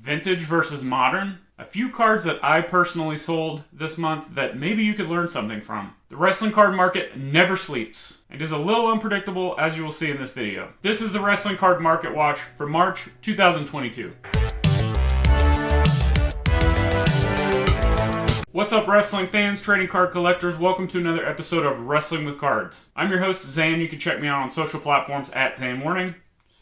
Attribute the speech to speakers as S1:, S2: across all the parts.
S1: vintage versus modern, a few cards that I personally sold this month that maybe you could learn something from. The wrestling card market never sleeps and is a little unpredictable, as you will see in this video. This is the Wrestling Card Market Watch for March 2022. What's up, wrestling fans, trading card collectors? Welcome to another episode of Wrestling with Cards. I'm your host, Zhan. You can check me out on social platforms at ZhanWarning.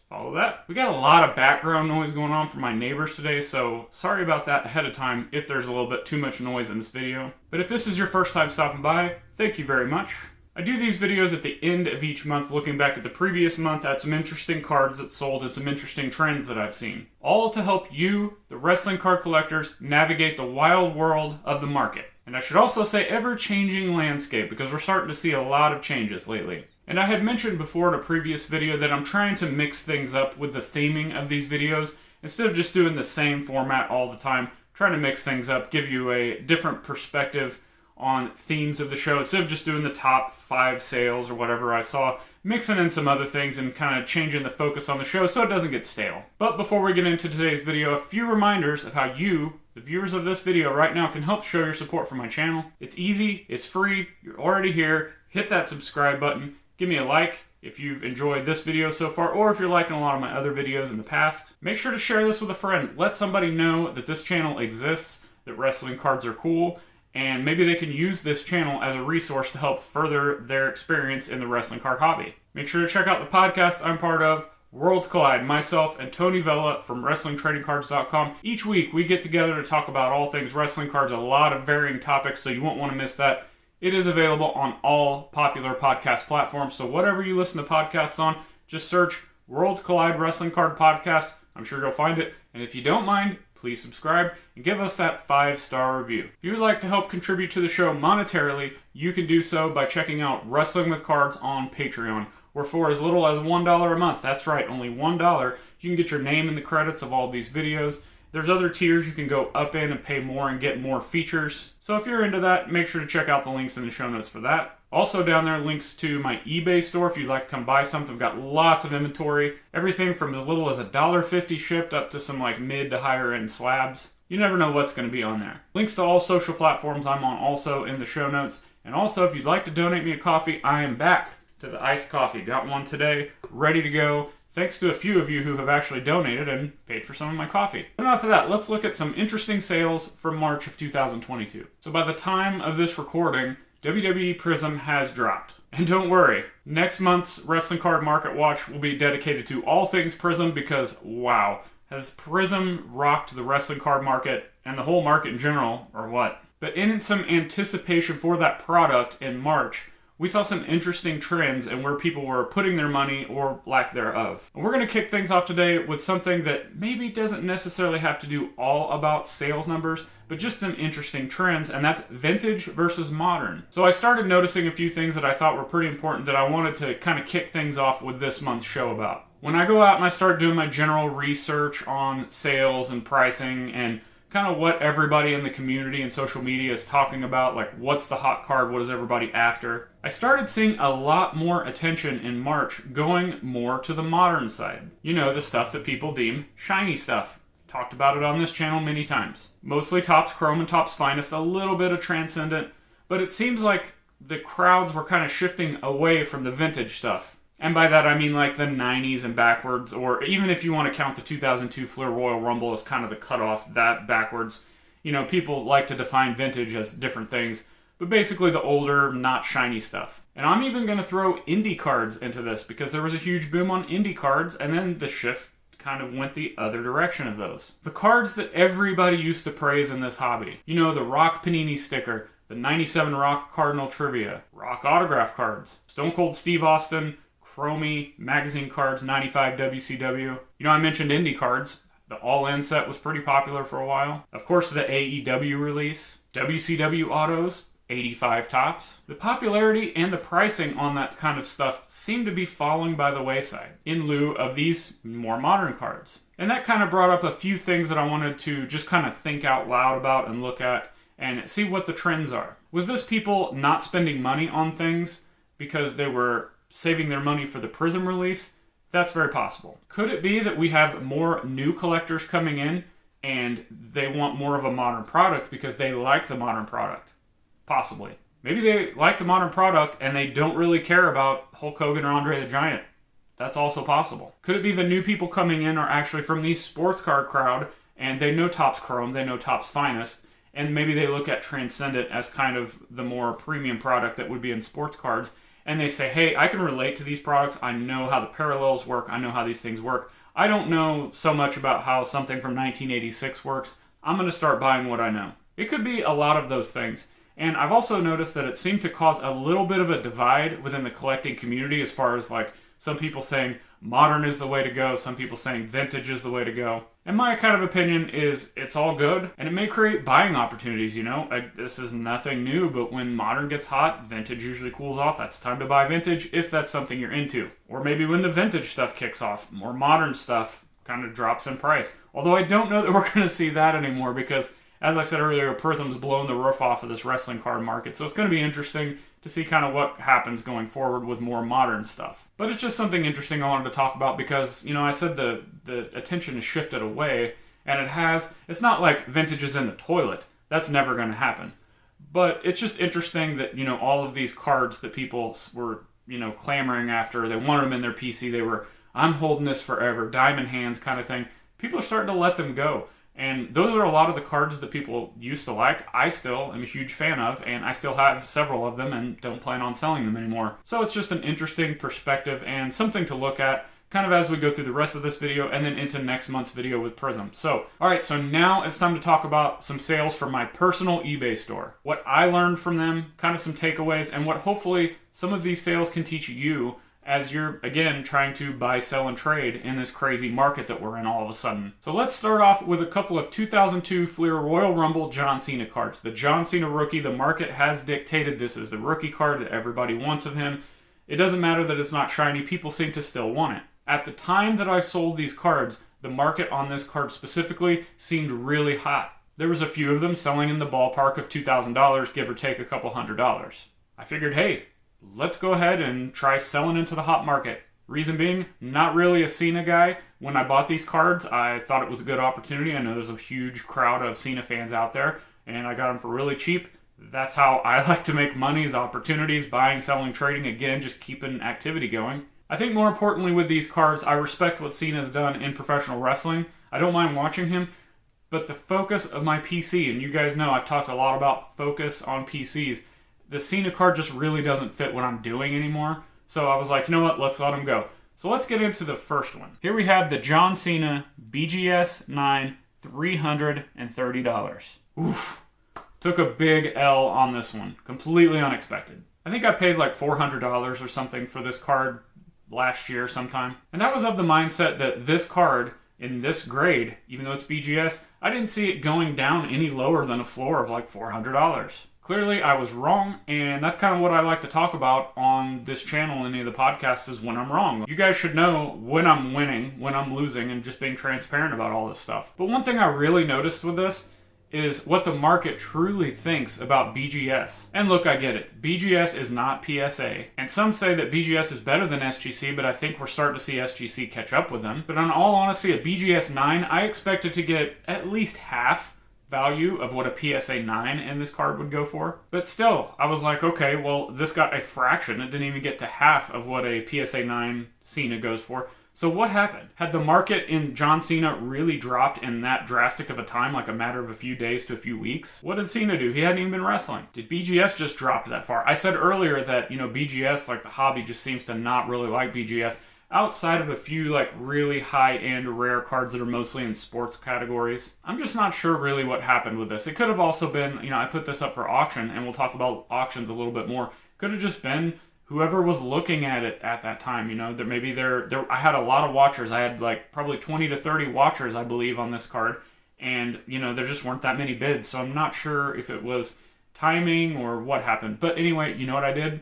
S1: Follow that. We got a lot of background noise going on from my neighbors today, so sorry about that ahead of time if there's a little bit too much noise in this video. But if this is your first time stopping by, thank you very much. I do these videos at the end of each month, looking back at the previous month at some interesting cards that sold and some interesting trends that I've seen. All to help you, the wrestling card collectors, navigate the wild world of the market. And I should also say ever-changing landscape, because we're starting to see a lot of changes lately. And I had mentioned before in a previous video that I'm trying to mix things up with the theming of these videos. Instead of just doing the same format all the time, trying to mix things up, give you a different perspective on themes of the show. Instead of just doing the top 5 sales or whatever I saw, mixing in some other things and kind of changing the focus on the show so it doesn't get stale. But before we get into today's video, a few reminders of how you, the viewers of this video right now, can help show your support for my channel. It's easy, it's free, you're already here. Hit that subscribe button. Give me a like if you've enjoyed this video so far, or if you're liking a lot of my other videos in the past. Make sure to share this with a friend. Let somebody know that this channel exists, that wrestling cards are cool, and maybe they can use this channel as a resource to help further their experience in the wrestling card hobby. Make sure to check out the podcast I'm part of, Worlds Collide, myself and Tony Vella from WrestlingTradingCards.com. Each week we get together to talk about all things wrestling cards, a lot of varying topics, so you won't want to miss that. It is available on all popular podcast platforms, so whatever you listen to podcasts on, just search Worlds Collide Wrestling Card Podcast. I'm sure you'll find it. And if you don't mind, please subscribe and give us that 5-star review. If you would like to help contribute to the show monetarily, you can do so by checking out Wrestling with Cards on Patreon, where for as little as $1 a month, that's right, only $1, you can get your name in the credits of all these videos. There's other tiers you can go up in and pay more and get more features. So if you're into that, make sure to check out the links in the show notes for that. Also down there, links to my eBay store if you'd like to come buy something. I've got lots of inventory. Everything from as little as $1.50 shipped up to some like mid to higher end slabs. You never know what's going to be on there. Links to all social platforms I'm on also in the show notes. And also, if you'd like to donate me a coffee, I am back to the iced coffee. Got one today, ready to go. Thanks to a few of you who have actually donated and paid for some of my coffee. Enough of that, let's look at some interesting sales for March of 2022. So by the time of this recording, WWE Prism has dropped. And don't worry, next month's Wrestling Card Market Watch will be dedicated to all things Prism because, wow, has Prism rocked the wrestling card market and the whole market in general, or what? But in some anticipation for that product in March, we saw some interesting trends and where people were putting their money or lack thereof. And we're going to kick things off today with something that maybe doesn't necessarily have to do all about sales numbers, but just some interesting trends, and that's vintage versus modern. So I started noticing a few things that I thought were pretty important that I wanted to kind of kick things off with this month's show about. When I go out and I start doing my general research on sales and pricing and kind of what everybody in the community and social media is talking about, like what's the hot card, what is everybody after, I started seeing a lot more attention in March going more to the modern side. You know, the stuff that people deem shiny stuff. Talked about it on this channel many times. Mostly Topps Chrome and Topps Finest, a little bit of Transcendent, but it seems like the crowds were kind of shifting away from the vintage stuff. And by that I mean like the 90s and backwards, or even if you want to count the 2002 Flair Royal Rumble as kind of the cutoff, that backwards. You know, people like to define vintage as different things, but basically the older, not shiny stuff. And I'm even going to throw indie cards into this because there was a huge boom on indie cards, and then the shift kind of went the other direction of those. The cards that everybody used to praise in this hobby. You know, the Rock Panini sticker, the 97 Rock Cardinal Trivia, Rock autograph cards, Stone Cold Steve Austin, Chromie, magazine cards, 95 WCW. You know, I mentioned indie cards. The All-In set was pretty popular for a while. Of course, the AEW release, WCW autos, 85 Topps. The popularity and the pricing on that kind of stuff seemed to be falling by the wayside in lieu of these more modern cards. And that kind of brought up a few things that I wanted to just kind of think out loud about and look at and see what the trends are. Was this people not spending money on things because they were saving their money for the Prism release? That's very possible. Could it be that we have more new collectors coming in and they want more of a modern product because they like the modern product. Possibly. Maybe they like the modern product and they don't really care about Hulk Hogan or Andre the Giant. That's also possible. Could it be the new people coming in are actually from the sports car crowd and they know Topps Chrome, they know Topps Finest, and maybe they look at Transcendent as kind of the more premium product that would be in sports cards, and they say, hey, I can relate to these products, I know how the parallels work, I know how these things work. I don't know so much about how something from 1986 works. I'm going to start buying what I know. It could be a lot of those things. And I've also noticed that it seemed to cause a little bit of a divide within the collecting community as far as like some people saying modern is the way to go, some people saying vintage is the way to go. And my kind of opinion is it's all good, and it may create buying opportunities, you know? This is nothing new, but when modern gets hot, vintage usually cools off. That's time to buy vintage if that's something you're into. Or maybe when the vintage stuff kicks off, more modern stuff kind of drops in price. Although I don't know that we're going to see that anymore because, as I said earlier, Prism's blown the roof off of this wrestling card market. So it's going to be interesting to see kind of what happens going forward with more modern stuff. But it's just something interesting I wanted to talk about because, you know, I said the attention has shifted away, and it has. It's not like vintage is in the toilet. That's never going to happen. But it's just interesting that, you know, all of these cards that people were, you know, clamoring after, they wanted them in their PC, they were, I'm holding this forever, diamond hands kind of thing. People are starting to let them go. And those are a lot of the cards that people used to like. I still am a huge fan of, and I still have several of them and don't plan on selling them anymore. So it's just an interesting perspective and something to look at kind of as we go through the rest of this video and then into next month's video with Prism. So, alright, so now it's time to talk about some sales from my personal eBay store. What I learned from them, kind of some takeaways, and what hopefully some of these sales can teach you as you're, again, trying to buy, sell, and trade in this crazy market that we're in all of a sudden. So let's start off with a couple of 2002 Fleer Royal Rumble John Cena cards. The John Cena rookie, the market has dictated this is the rookie card that everybody wants of him. It doesn't matter that it's not shiny, people seem to still want it. At the time that I sold these cards, the market on this card specifically seemed really hot. There was a few of them selling in the ballpark of $2,000, give or take a couple $100. I figured, hey, let's go ahead and try selling into the hot market. Reason being, not really a Cena guy. When I bought these cards, I thought it was a good opportunity. I know there's a huge crowd of Cena fans out there, and I got them for really cheap. That's how I like to make money, is opportunities, buying, selling, trading, again, just keeping activity going. I think more importantly with these cards, I respect what Cena's done in professional wrestling. I don't mind watching him, but the focus of my PC, and you guys know I've talked a lot about focus on PCs, the Cena card just really doesn't fit what I'm doing anymore. So I was like, you know what, let's let him go. So let's get into the first one. Here we have the John Cena BGS 9, $330. Oof. Took a big L on this one. Completely unexpected. I think I paid like $400 or something for this card last year sometime. And that was of the mindset that this card in this grade, even though it's BGS, I didn't see it going down any lower than a floor of like $400. Clearly, I was wrong, and that's kind of what I like to talk about on this channel and any of the podcasts is when I'm wrong. You guys should know when I'm winning, when I'm losing, and just being transparent about all this stuff. But one thing I really noticed with this is what the market truly thinks about BGS. And look, I get it. BGS is not PSA. And some say that BGS is better than SGC, but I think we're starting to see SGC catch up with them. But in all honesty, a BGS 9, I expected to get at least half value of what a PSA 9 in this card would go for. But still, I was like, okay, well, this got a fraction. It didn't even get to half of what a PSA 9 Cena goes for. So what happened? Had the market in John Cena really dropped in that drastic of a time, like a matter of a few days to a few weeks? What did Cena do? He hadn't even been wrestling. Did BGS just drop that far? I said earlier that, you know, BGS, like the hobby, just seems to not really like BGS. Outside of a few like really high-end rare cards that are mostly in sports categories. I'm just not sure really what happened with this. It could have also been, you know, I put this up for auction, and we'll talk about auctions a little bit more. Could have just been whoever was looking at it at that time, you know. I had a lot of watchers. I had like probably 20 to 30 watchers, I believe, on this card. And, you know, there just weren't that many bids. So I'm not sure if it was timing or what happened. But anyway, you know what I did?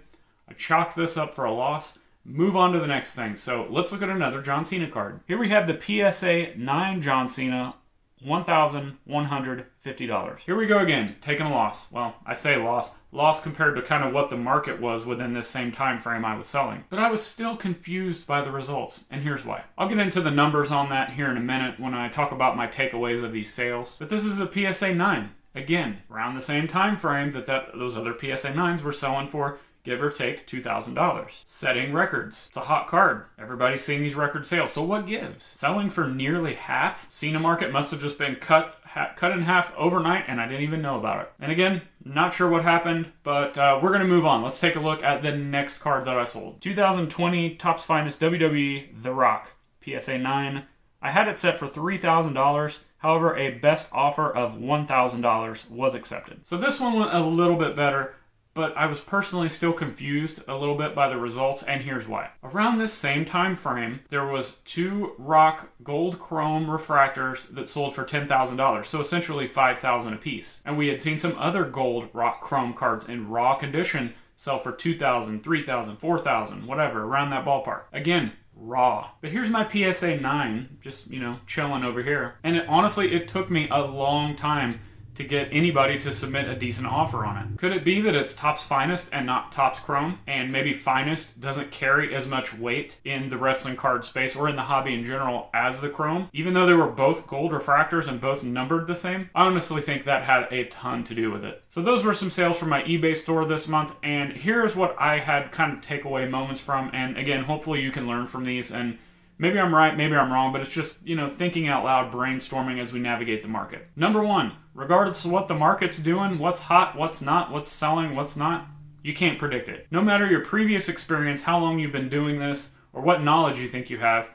S1: I chalked this up for a loss. Move on to the next thing. So let's look at another John Cena card. Here we have the PSA 9 John Cena $1,150. Here we go again, taking a loss. Well, I say loss compared to kind of what the market was within this same time frame I was selling. But I was still confused by the results, and here's why. I'll get into the numbers on that here in a minute when I talk about my takeaways of these sales. But this is a PSA 9. Again, around the same time frame that those other PSA 9s were selling for, give or take $2,000. Setting records. It's a hot card. Everybody's seeing these record sales. So what gives? Selling for nearly half? Cena market must have just been cut in half overnight, and I didn't even know about it. And again, not sure what happened, but we're going to move on. Let's take a look at the next card that I sold. 2020 Topps Finest WWE The Rock. PSA 9. I had it set for $3,000. However, a best offer of $1,000 was accepted. So this one went a little bit better, but I was personally still confused a little bit by the results, and here's why. Around this same time frame, there was 2 Rock gold chrome refractors that sold for $10,000, so essentially $5,000 a piece. And we had seen some other gold Rock chrome cards in raw condition sell for $2,000, $3,000, $4,000, whatever, around that ballpark. Again, raw. But here's my PSA 9, just, chilling over here. And it took me a long time to get anybody to submit a decent offer on it. Could it be that it's Topps Finest and not Topps Chrome? And maybe Finest doesn't carry as much weight in the wrestling card space or in the hobby in general as the Chrome? Even though they were both gold refractors and both numbered the same? I honestly think that had a ton to do with it. So those were some sales from my eBay store this month, and here's what I had kind of takeaway moments from. And again, hopefully you can learn from these, and maybe I'm right, maybe I'm wrong, but it's just, thinking out loud, brainstorming as we navigate the market. Number 1, regardless of what the market's doing, what's hot, what's not, what's selling, what's not, you can't predict it. No matter your previous experience, how long you've been doing this, or what knowledge you think you have,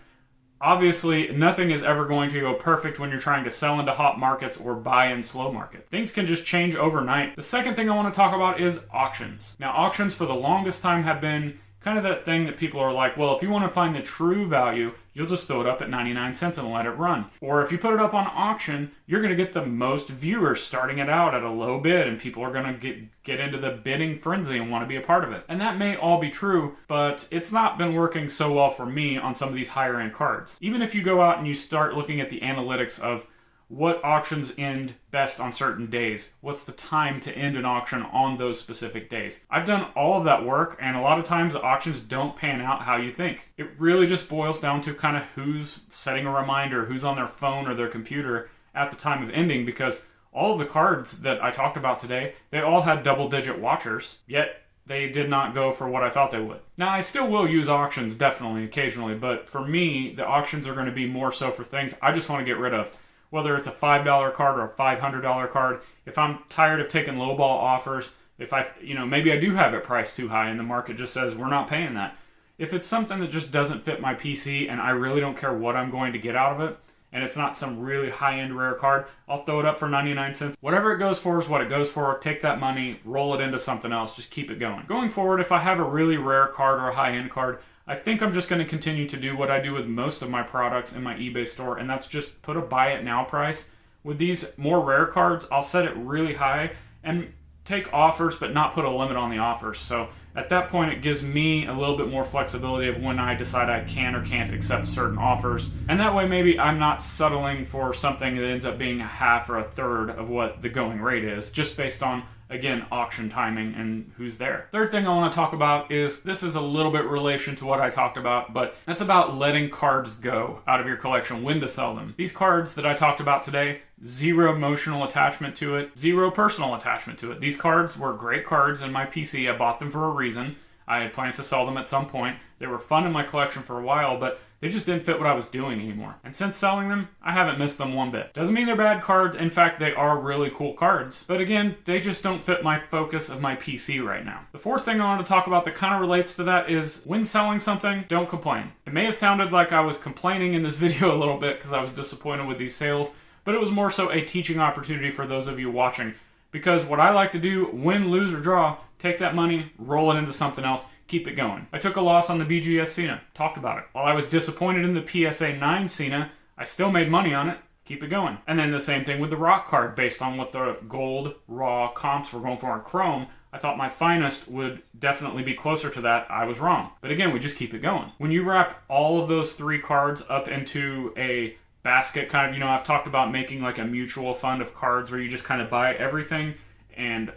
S1: obviously nothing is ever going to go perfect when you're trying to sell into hot markets or buy in slow markets. Things can just change overnight. The second thing I want to talk about is auctions. Now, auctions for the longest time have been kind of that thing that people are like, well, if you want to find the true value, you'll just throw it up at 99 cents and let it run. Or if you put it up on auction, you're going to get the most viewers starting it out at a low bid, and people are going to get into the bidding frenzy and want to be a part of it. And that may all be true, but it's not been working so well for me on some of these higher end cards. Even if you go out and you start looking at the analytics of what auctions end best on certain days, what's the time to end an auction on those specific days. I've done all of that work, and a lot of times the auctions don't pan out how you think. It really just boils down to kind of who's setting a reminder, who's on their phone or their computer at the time of ending, because all of the cards that I talked about today, they all had double-digit watchers, yet they did not go for what I thought they would. Now, I still will use auctions, definitely, occasionally, but for me, the auctions are going to be more so for things I just want to get rid of. Whether it's a $5 card or a $500 card, if I'm tired of taking lowball offers, if maybe I do have it priced too high and the market just says we're not paying that. If it's something that just doesn't fit my PC and I really don't care what I'm going to get out of it, and it's not some really high-end rare card, I'll throw it up for 99 cents. Whatever it goes for is what it goes for. Take that money, roll it into something else, just keep it going. Going forward, if I have a really rare card or a high-end card, I think I'm just going to continue to do what I do with most of my products in my eBay store, and that's just put a buy it now price. With these more rare cards, I'll set it really high and take offers, but not put a limit on the offers. So at that point, it gives me a little bit more flexibility of when I decide I can or can't accept certain offers. And that way, maybe I'm not settling for something that ends up being a half or a third of what the going rate is, just based on, again, auction timing and who's there. Third thing I want to talk about is, this is a little bit relation to what I talked about, but that's about letting cards go out of your collection, when to sell them. These cards that I talked about today, zero emotional attachment to it, zero personal attachment to it. These cards were great cards in my PC. I bought them for a reason. I had planned to sell them at some point. They were fun in my collection for a while, but they just didn't fit what I was doing anymore. And since selling them, I haven't missed them one bit. Doesn't mean they're bad cards. In fact, they are really cool cards. But again, they just don't fit my focus of my PC right now. The fourth thing I want to talk about that kind of relates to that is, when selling something, don't complain. It may have sounded like I was complaining in this video a little bit because I was disappointed with these sales, but it was more so a teaching opportunity for those of you watching. Because what I like to do, win, lose, or draw, take that money, roll it into something else, keep it going. I took a loss on the BGS Cena, talked about it. While I was disappointed in the PSA 9 Cena, I still made money on it, keep it going. And then the same thing with the Rock card, based on what the gold, raw comps were going for in Chrome. I thought my Finest would definitely be closer to that. I was wrong. But again, we just keep it going. When you wrap all of those three cards up into a basket kind of, I've talked about making like a mutual fund of cards where you just kind of buy everything, and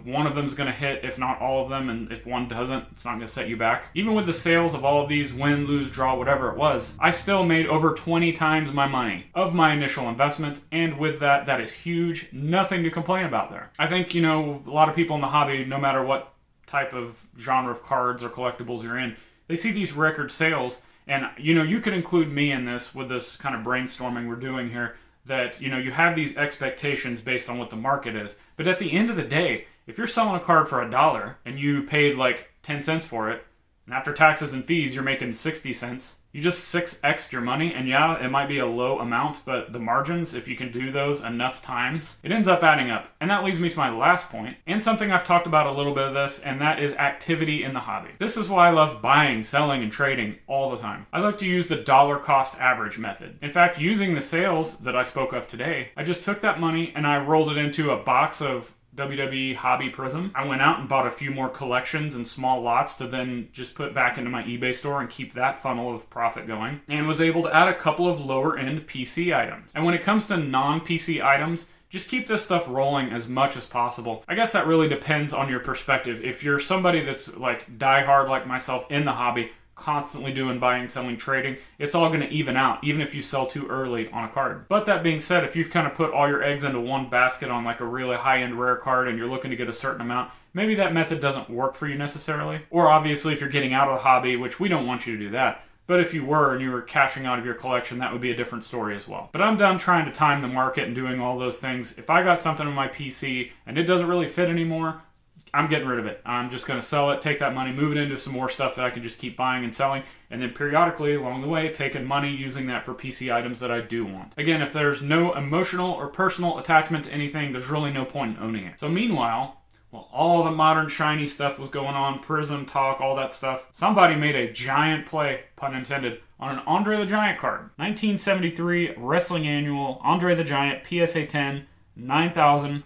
S1: one of them's going to hit, if not all of them, and if one doesn't, it's not going to set you back. Even with the sales of all of these, win, lose, draw, whatever it was, I still made over 20 times my money of my initial investment, and with that, that is huge. Nothing to complain about there. I think, a lot of people in the hobby, no matter what type of genre of cards or collectibles you're in, they see these record sales, and you could include me in this with this kind of brainstorming we're doing here, that you have these expectations based on what the market is. But at the end of the day, if you're selling a card for $1 and you paid like 10 cents for it, and after taxes and fees you're making 60 cents, you just 6x'd your money. And yeah, it might be a low amount, but the margins, if you can do those enough times, it ends up adding up. And that leads me to my last point, and something I've talked about a little bit of this, and that is activity in the hobby. This is why I love buying, selling, and trading all the time. I like to use the dollar cost average method. In fact, using the sales that I spoke of today, I just took that money and I rolled it into a box of WWE Hobby Prism. I went out and bought a few more collections and small lots to then just put back into my eBay store and keep that funnel of profit going, and was able to add a couple of lower end PC items. And when it comes to non-PC items, just keep this stuff rolling as much as possible. I guess that really depends on your perspective. If you're somebody that's like diehard like myself in the hobby, constantly doing buying, selling, trading, it's all going to even out, even if you sell too early on a card. But that being said, if you've kind of put all your eggs into one basket on like a really high-end rare card and you're looking to get a certain amount, maybe that method doesn't work for you necessarily. Or obviously if you're getting out of the hobby, which we don't want you to do that, but if you were and you were cashing out of your collection, that would be a different story as well. But I'm done trying to time the market and doing all those things. If I got something on my PC and it doesn't really fit anymore, I'm getting rid of it. I'm just going to sell it, take that money, move it into some more stuff that I can just keep buying and selling, and then periodically along the way, taking money, using that for PC items that I do want. Again, if there's no emotional or personal attachment to anything, there's really no point in owning it. So meanwhile, while all the modern shiny stuff was going on, Prism, talk, all that stuff, somebody made a giant play, pun intended, on an Andre the Giant card. 1973 Wrestling Annual, Andre the Giant, PSA 10, $9,500.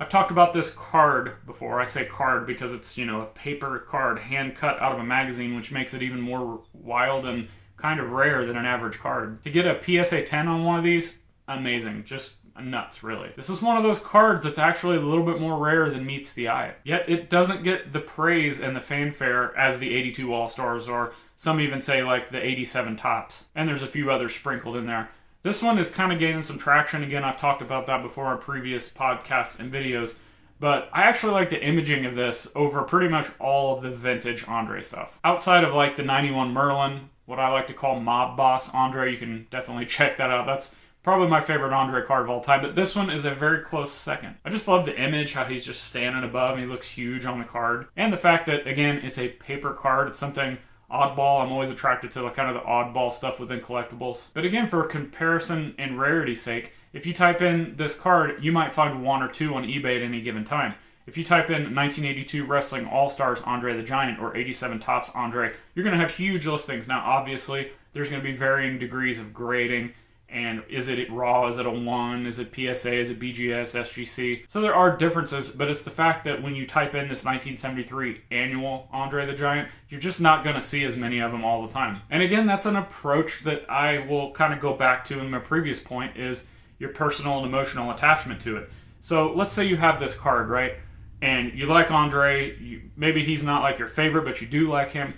S1: I've talked about this card before. I say card because it's, a paper card hand cut out of a magazine, which makes it even more wild and kind of rare than an average card. To get a PSA 10 on one of these, amazing. Just nuts, really. This is one of those cards that's actually a little bit more rare than meets the eye. Yet it doesn't get the praise and the fanfare as the 82 All-Stars, or some even say like the 87 Tops. And there's a few others sprinkled in there. This one is kind of gaining some traction. Again, I've talked about that before in previous podcasts and videos, but I actually like the imaging of this over pretty much all of the vintage Andre stuff. Outside of like the 91 Merlin, what I like to call Mob Boss Andre, you can definitely check that out. That's probably my favorite Andre card of all time, but this one is a very close second. I just love the image, how he's just standing above and he looks huge on the card. And the fact that, again, it's a paper card. It's something oddball. I'm always attracted to kind of the oddball stuff within collectibles. But again, for comparison and rarity's sake, if you type in this card, you might find one or two on eBay at any given time. If you type in 1982 Wrestling All-Stars Andre the Giant or 87 Tops Andre, you're going to have huge listings. Now, obviously, there's going to be varying degrees of grading. And is it raw? Is it a 1? Is it PSA? Is it BGS? SGC? So there are differences, but it's the fact that when you type in this 1973 annual Andre the Giant, you're just not going to see as many of them all the time. And again, that's an approach that I will kind of go back to in my previous point, is your personal and emotional attachment to it. So let's say you have this card, right? And you like Andre, maybe he's not like your favorite, but you do like him.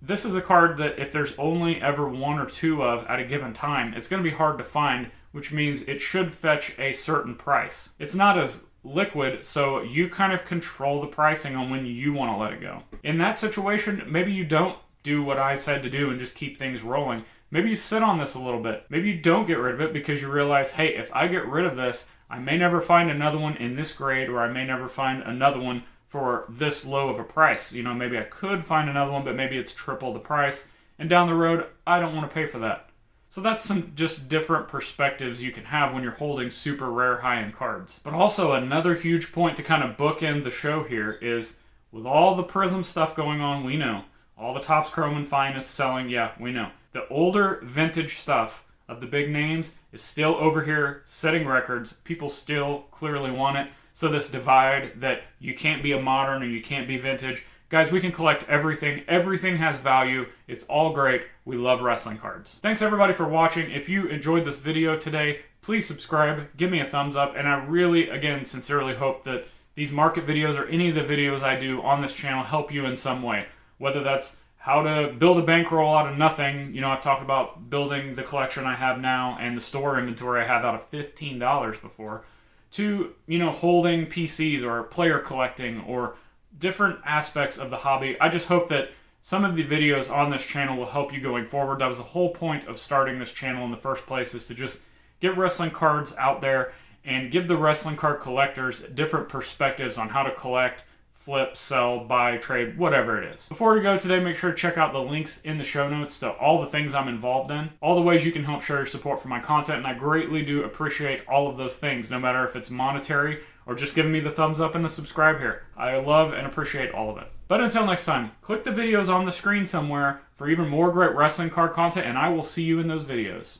S1: This is a card that if there's only ever one or two of at a given time, it's going to be hard to find, which means it should fetch a certain price. It's not as liquid, so you kind of control the pricing on when you want to let it go. In that situation, maybe you don't do what I said to do and just keep things rolling. Maybe you sit on this a little bit. Maybe you don't get rid of it because you realize, hey, if I get rid of this, I may never find another one in this grade, or I may never find another one for this low of a price. Maybe I could find another one, but maybe it's triple the price. And down the road, I don't want to pay for that. So that's some just different perspectives you can have when you're holding super rare high-end cards. But also another huge point to kind of bookend the show here is, with all the Prism stuff going on, we know. All the Topps Chrome and Finest selling, yeah, we know. The older vintage stuff of the big names is still over here setting records. People still clearly want it. So this divide that you can't be a modern or you can't be vintage Guys, we can collect everything. Everything has value. It's all great. We love wrestling cards. Thanks everybody for watching. If you enjoyed this video today, please subscribe, give me a thumbs up, and I really, again, sincerely hope that these market videos or any of the videos I do on this channel help you in some way. Whether that's how to build a bankroll out of nothing. I've talked about building the collection I have now and the store inventory I have out of $15 before, to, holding PCs or player collecting or different aspects of the hobby. I just hope that some of the videos on this channel will help you going forward. That was the whole point of starting this channel in the first place, is to just get wrestling cards out there and give the wrestling card collectors different perspectives on how to collect, flip, sell, buy, trade, whatever it is. Before we go today, make sure to check out the links in the show notes to all the things I'm involved in, all the ways you can help show your support for my content, and I greatly do appreciate all of those things, no matter if it's monetary or just giving me the thumbs up and the subscribe here. I love and appreciate all of it. But until next time, click the videos on the screen somewhere for even more great wrestling card content, and I will see you in those videos.